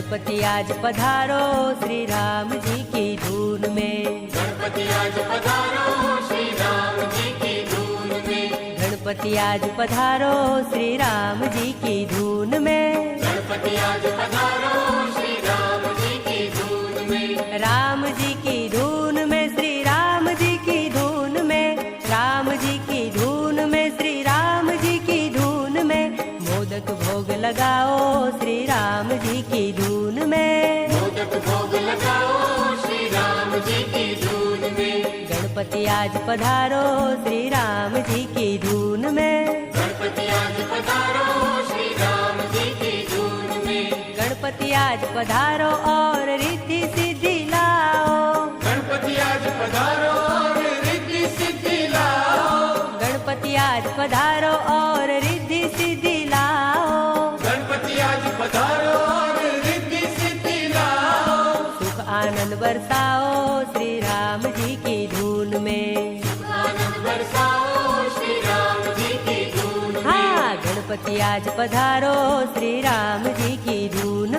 गणपति आज पधारो श्री राम जी की धून में। गणपति आज पधारो श्री राम जी की धून में। गणपति आज पधारो श्री राम जी की धून में। गणपति आज पधारो श्री राम जी की धून में। राम जी की धून में श्री राम जी की धून में। राम जी की धून में श्री राम जी की धून में। मोदक भोग लगाओ श्री राम जी की धून में। मोदक भोग लगाओ श्री राम जी की धून में। गणपति आज पधारो श्री राम जी की धून में। गणपति आज पधारो श्री राम जी की धून में। गणपति आज पधारो और रिद्धि सिद्धि लाओ। गणपति आज पधारो और रिद्धि सिद्धि लाओ। गणपति आज पधारो और रिद्धि सिद्धि लाओ। गणपति आज पधारो और रिद्धि सिद्धि लाओ। सुख आनंद बरसाओ श्री राम जी की धून में। आनंद बरसाओ श्री राम जी की धून में। हाँ, गणपति आज पधारो श्री राम जी की धून